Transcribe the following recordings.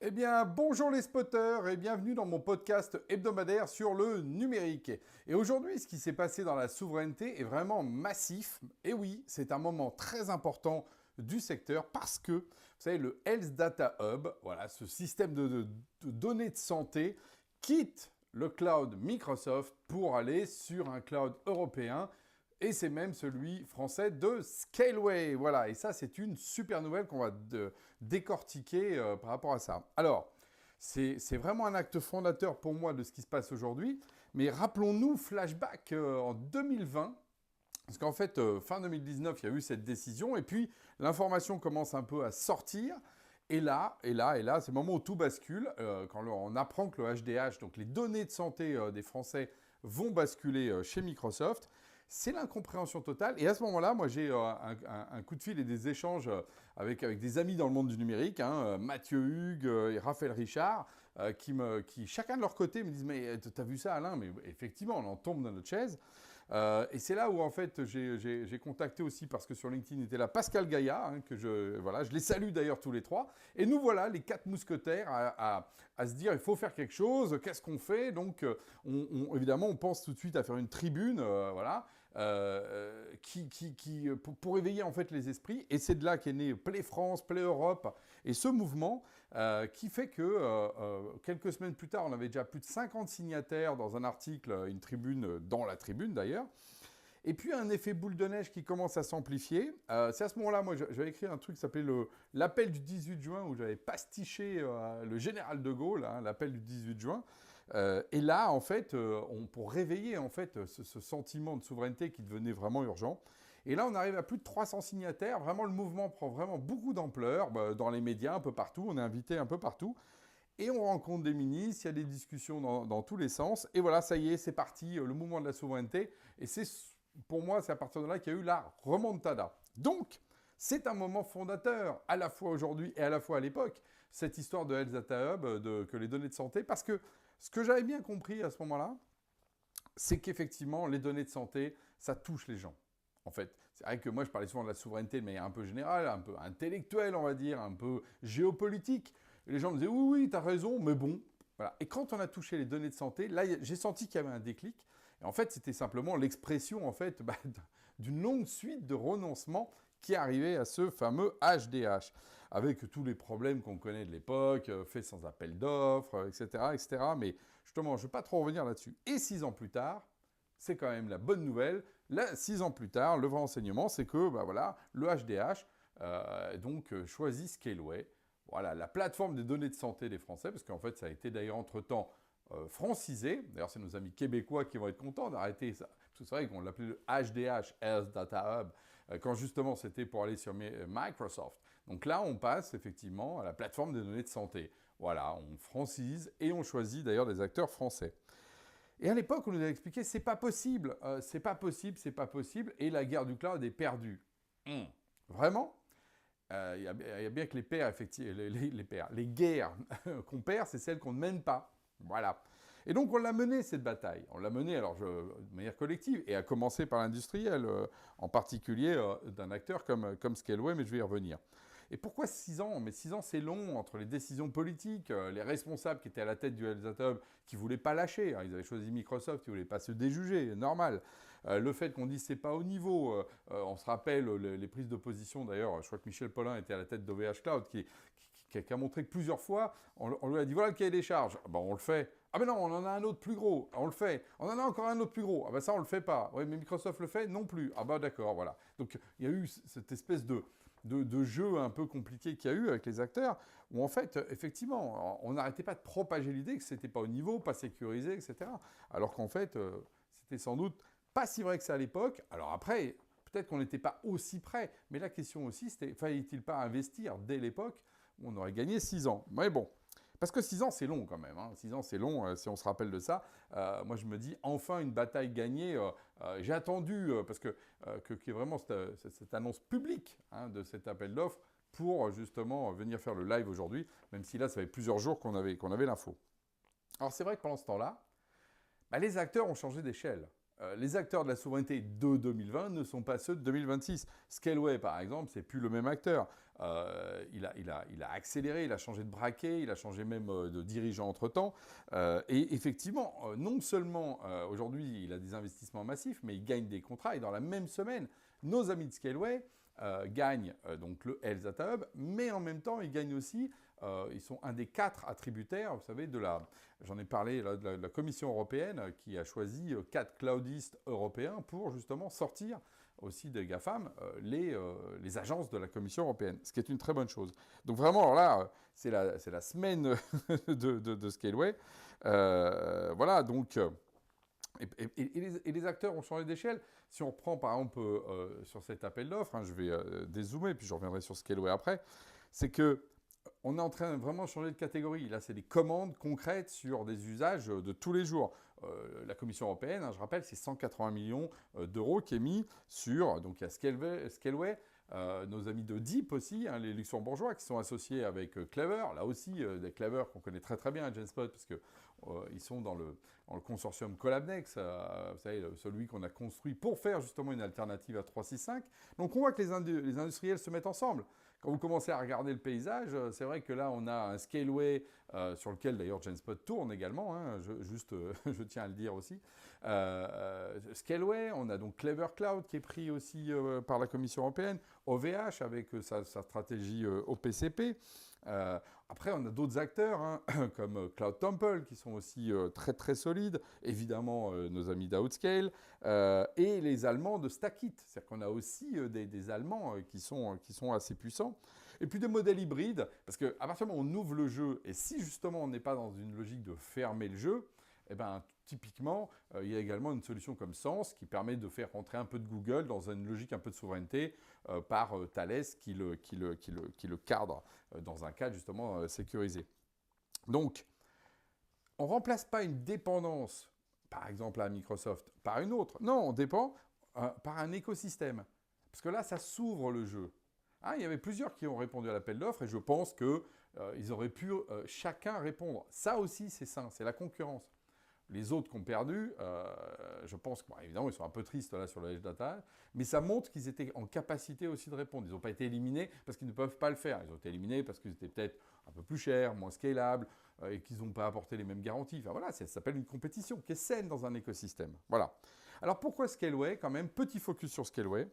Eh bien, bonjour les spotters et bienvenue dans mon podcast hebdomadaire sur le numérique. Et aujourd'hui, ce qui s'est passé dans la souveraineté est vraiment massif. Et oui, c'est un moment très important du secteur parce que, vous savez, le Health Data Hub, voilà, ce système de données de santé, quitte le cloud Microsoft pour aller sur un cloud européen. Et c'est même celui français de Scaleway. Voilà, et ça, c'est une super nouvelle qu'on va décortiquer par rapport à ça. Alors, c'est vraiment un acte fondateur pour moi de ce qui se passe aujourd'hui. Mais rappelons-nous, flashback en 2020. Parce qu'en fait, fin 2019, il y a eu cette décision. Et puis, l'information commence un peu à sortir. Et là, c'est le moment où tout bascule. Quand on apprend que le HDH, donc les données de santé des Français, vont basculer chez Microsoft. C'est l'incompréhension totale. Et à ce moment-là, moi, j'ai un coup de fil et des échanges avec des amis dans le monde du numérique, Mathieu Hugues et Raphaël Richard, qui, chacun de leur côté, me disent « Mais t'as vu ça, Alain ?» Mais effectivement, on en tombe dans notre chaise. Et c'est là où, en fait, j'ai contacté aussi, parce que sur LinkedIn était là Pascal Gaillard, je les salue d'ailleurs tous les trois. Et nous voilà, les quatre mousquetaires, à se dire, il faut faire quelque chose, qu'est-ce qu'on fait? Donc, évidemment, on pense tout de suite à faire une tribune, pour éveiller en fait les esprits. Et c'est de là qu'est né Play France, Play Europe, et ce mouvement qui fait que quelques semaines plus tard, on avait déjà plus de 50 signataires dans un article, une tribune, dans la tribune d'ailleurs. Et puis un effet boule de neige qui commence à s'amplifier. C'est à ce moment-là, moi, j'avais écrit un truc qui s'appelait l'appel du 18 juin, où j'avais pastiché le général de Gaulle, l'appel du 18 juin. Et là, en fait, pour réveiller en fait ce sentiment de souveraineté qui devenait vraiment urgent. Et là, on arrive à plus de 300 signataires. Vraiment, le mouvement prend vraiment beaucoup d'ampleur dans les médias, un peu partout. On est invité un peu partout. Et on rencontre des ministres, il y a des discussions dans tous les sens. Et voilà, ça y est, c'est parti, le mouvement de la souveraineté. Et pour moi, c'est à partir de là qu'il y a eu la remontada. Donc, c'est un moment fondateur, à la fois aujourd'hui et à la fois à l'époque, cette histoire de Health Data Hub, que les données de santé. Parce que ce que j'avais bien compris à ce moment-là, c'est qu'effectivement, les données de santé, ça touche les gens. En fait, c'est vrai que moi, je parlais souvent de la souveraineté de manière un peu générale, un peu intellectuelle, on va dire, un peu géopolitique. Et les gens me disaient, oui, oui, t'as raison, mais bon. Voilà. Et quand on a touché les données de santé, là, j'ai senti qu'il y avait un déclic. Et en fait, c'était simplement l'expression, en fait, d'une longue suite de renoncements qui arrivait à ce fameux HDH, avec tous les problèmes qu'on connaît de l'époque, fait sans appel d'offres, etc., etc. Mais justement, je ne vais pas trop revenir là-dessus. Et 6 ans plus tard, c'est quand même la bonne nouvelle. Là, 6 ans plus tard, le vrai enseignement, c'est que le HDH choisit Scaleway. Voilà, la plateforme des données de santé des Français, parce qu'en fait, ça a été d'ailleurs entre-temps francisé. D'ailleurs, c'est nos amis québécois qui vont être contents d'arrêter ça. Parce que c'est vrai qu'on l'appelait le HDH, Health Data Hub, quand justement c'était pour aller sur Microsoft. Donc là, on passe effectivement à la plateforme des données de santé. Voilà, on francise et on choisit d'ailleurs des acteurs français. Et à l'époque, on nous a expliqué, c'est pas possible, c'est pas possible, c'est pas possible, et la guerre du cloud est perdue. Vraiment? Il y a bien que les guerres qu'on perd, c'est celles qu'on ne mène pas. Voilà. Et donc, on l'a menée, cette bataille. On l'a menée, de manière collective, et à commencer par l'industriel, en particulier d'un acteur comme Scaleway, mais je vais y revenir. Et pourquoi 6 ans? Mais 6 ans, c'est long, entre les décisions politiques, les responsables qui étaient à la tête du Health Data Hub, qui ne voulaient pas lâcher. Ils avaient choisi Microsoft, ils ne voulaient pas se déjuger, normal. Le fait qu'on dise c'est pas au niveau. On se rappelle les prises de position, d'ailleurs, je crois que Michel Paulin était à la tête d'OVH Cloud, qui a montré que plusieurs fois, on lui a dit voilà le cahier des charges. On le fait. Ah ben non, on en a un autre plus gros. On le fait. On en a encore un autre plus gros. Ah ben ça, on le fait pas. Oui, mais Microsoft le fait non plus. Ah ben d'accord, voilà. Donc il y a eu cette espèce de jeu un peu compliqué qu'il y a eu avec les acteurs, où en fait, effectivement, on n'arrêtait pas de propager l'idée que c'était pas au niveau, pas sécurisé, etc. Alors qu'en fait, c'était sans doute pas si vrai que ça à l'époque. Alors après, peut-être qu'on n'était pas aussi près, mais la question aussi, c'était, fallait-il pas investir dès l'époque où on aurait gagné 6 ans? Mais bon. Parce que 6 ans, c'est long quand même. 6 ans, c'est long, si on se rappelle de ça. Moi, je me dis, enfin, une bataille gagnée. J'ai attendu, parce qu'il y ait vraiment cette annonce publique de cet appel d'offres pour, justement, venir faire le live aujourd'hui, même si là, ça fait plusieurs jours qu'on avait l'info. Alors, c'est vrai que pendant ce temps-là, les acteurs ont changé d'échelle. Les acteurs de la souveraineté de 2020 ne sont pas ceux de 2026. Scaleway, par exemple, c'est plus le même acteur. Il a accéléré, il a changé de braquet, il a changé même de dirigeant entre-temps. Et effectivement, non seulement aujourd'hui, il a des investissements massifs, mais il gagne des contrats. Et dans la même semaine, nos amis de Scaleway gagnent donc le Health Data Hub, mais en même temps, ils gagnent aussi, ils sont un des 4 attributaires, vous savez, j'en ai parlé là, de la Commission européenne qui a choisi 4 cloudistes européens pour justement sortir aussi des GAFAM les agences de la Commission européenne, ce qui est une très bonne chose. Donc vraiment, alors là, c'est la semaine de Scaleway. Voilà, donc... Et les acteurs ont changé d'échelle. Si on reprend par exemple sur cet appel d'offres, je vais dézoomer, puis je reviendrai sur Scaleway après, c'est que on est en train de vraiment changer de catégorie. Là, c'est des commandes concrètes sur des usages de tous les jours. La Commission européenne, je rappelle, c'est 180 millions d'euros qui est mis sur... Donc il y a Scaleway, nos amis de Deep aussi, les luxembourgeois qui sont associés avec Clever. Là aussi, des Clever qu'on connaît très très bien à Genspot, parce qu'ils sont dans le consortium Collabnex, vous savez, celui qu'on a construit pour faire justement une alternative à 365. Donc on voit que les industriels se mettent ensemble. Quand vous commencez à regarder le paysage, c'est vrai que là, on a un Scaleway sur lequel d'ailleurs Genspot tourne également, je tiens à le dire aussi. Scaleway, on a donc Clever Cloud qui est pris aussi par la Commission européenne, OVH avec sa stratégie OPCP. Après, on a d'autres acteurs comme Cloud Temple qui sont aussi très très solides. Évidemment, nos amis d'Outscale et les Allemands de Stackit. C'est-à-dire qu'on a aussi des Allemands qui sont assez puissants. Et puis des modèles hybrides, parce qu'à partir du moment où on ouvre le jeu, et si justement on n'est pas dans une logique de fermer le jeu, eh ben, typiquement, il y a également une solution comme Sens qui permet de faire rentrer un peu de Google dans une logique un peu de souveraineté par Thales qui le cadre dans un cadre justement sécurisé. Donc, on ne remplace pas une dépendance, par exemple à Microsoft, par une autre. Non, on dépend par un écosystème. Parce que là, ça s'ouvre le jeu. Il y avait plusieurs qui ont répondu à l'appel d'offres et je pense qu'ils auraient pu chacun répondre. Ça aussi, c'est sain, c'est la concurrence. Les autres qui ont perdu, je pense qu'évidemment, ils sont un peu tristes là sur le Edge Data, mais ça montre qu'ils étaient en capacité aussi de répondre. Ils n'ont pas été éliminés parce qu'ils ne peuvent pas le faire. Ils ont été éliminés parce qu'ils étaient peut-être un peu plus chers, moins scalables, et qu'ils n'ont pas apporté les mêmes garanties. Enfin voilà, ça s'appelle une compétition qui est saine dans un écosystème. Voilà. Alors pourquoi Scaleway quand même? Petit focus sur Scaleway.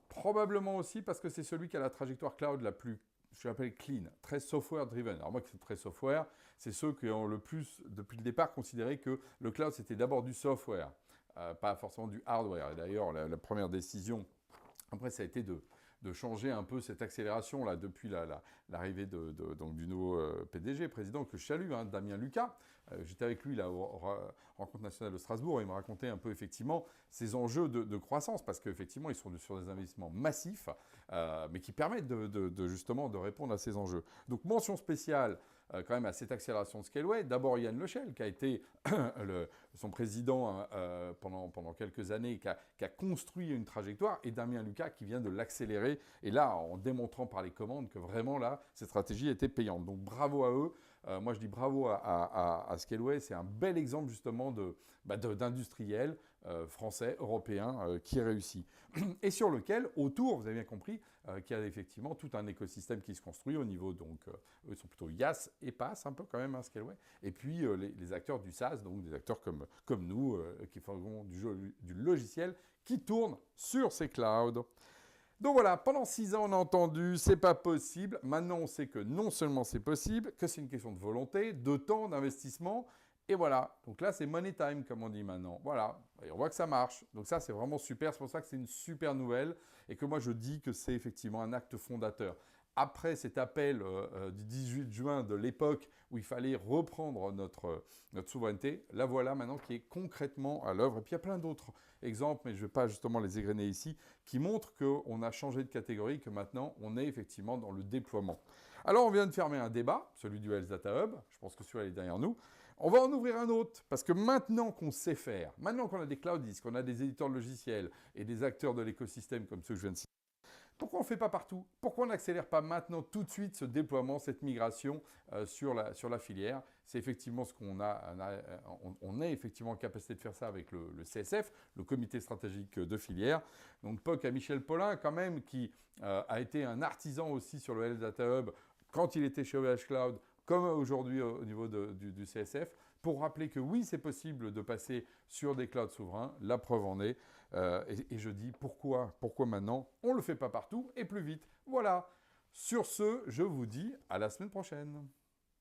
Probablement aussi parce que c'est celui qui a la trajectoire cloud la plus, je l'appelle clean, très software driven. Alors moi, qui suis très software, c'est ceux qui ont le plus, depuis le départ, considéré que le cloud, c'était d'abord du software, pas forcément du hardware. Et d'ailleurs, la première décision, après, ça a été de changer un peu cette accélération là depuis l'arrivée donc, du nouveau PDG, président, que je salue, Damien Lucas. J'étais avec lui là, au Rencontre nationale de Strasbourg et il me racontait un peu effectivement ces enjeux de croissance parce qu'effectivement ils sont sur des investissements massifs mais qui permettent justement de répondre à ces enjeux. Donc mention spéciale quand même à cette accélération de Scaleway. D'abord Yann Lechel qui a été son président pendant quelques années, qui a construit une trajectoire, et Damien Lucas qui vient de l'accélérer, et là en démontrant par les commandes que vraiment là, cette stratégie était payante. Donc bravo à eux. Moi je dis bravo à Scaleway, c'est un bel exemple justement d'industriels français, européens qui réussit. Et sur lequel, autour, vous avez bien compris, qu'il y a effectivement tout un écosystème qui se construit au niveau, donc, eux sont plutôt IaaS et PaaS, un peu quand même, Scaleway. Et puis les acteurs du SaaS, donc des acteurs comme nous, qui font du logiciel qui tourne sur ces clouds. Donc voilà, pendant 6 ans, on a entendu, c'est pas possible. Maintenant, on sait que non seulement c'est possible, que c'est une question de volonté, de temps, d'investissement. Et voilà, donc là, c'est money time, comme on dit maintenant. Voilà, et on voit que ça marche. Donc ça, c'est vraiment super. C'est pour ça que c'est une super nouvelle et que moi, je dis que c'est effectivement un acte fondateur. Après cet appel du 18 juin de l'époque où il fallait reprendre notre souveraineté, la voilà maintenant qui est concrètement à l'œuvre. Et puis il y a plein d'autres exemples, mais je ne vais pas justement les égrener ici, qui montrent qu'on a changé de catégorie, que maintenant on est effectivement dans le déploiement. Alors on vient de fermer un débat, celui du Health Data Hub, je pense que celui-là est derrière nous. On va en ouvrir un autre, parce que maintenant qu'on sait faire, maintenant qu'on a des cloudistes, qu'on a des éditeurs de logiciels et des acteurs de l'écosystème comme ceux que je viens de citer, Pourquoi on ne fait pas partout? Pourquoi on n'accélère pas maintenant tout de suite ce déploiement, cette migration sur la filière? C'est effectivement ce qu'on a, on est effectivement en capacité de faire ça avec le CSF, le comité stratégique de filière. Donc POC à Michel Paulin quand même, qui a été un artisan aussi sur le Health Data Hub quand il était chez OVH Cloud, comme aujourd'hui au niveau du CSF, pour rappeler que oui, c'est possible de passer sur des clouds souverains. La preuve en est. Et je dis pourquoi maintenant on ne le fait pas partout et plus vite. Voilà. Sur ce, je vous dis à la semaine prochaine.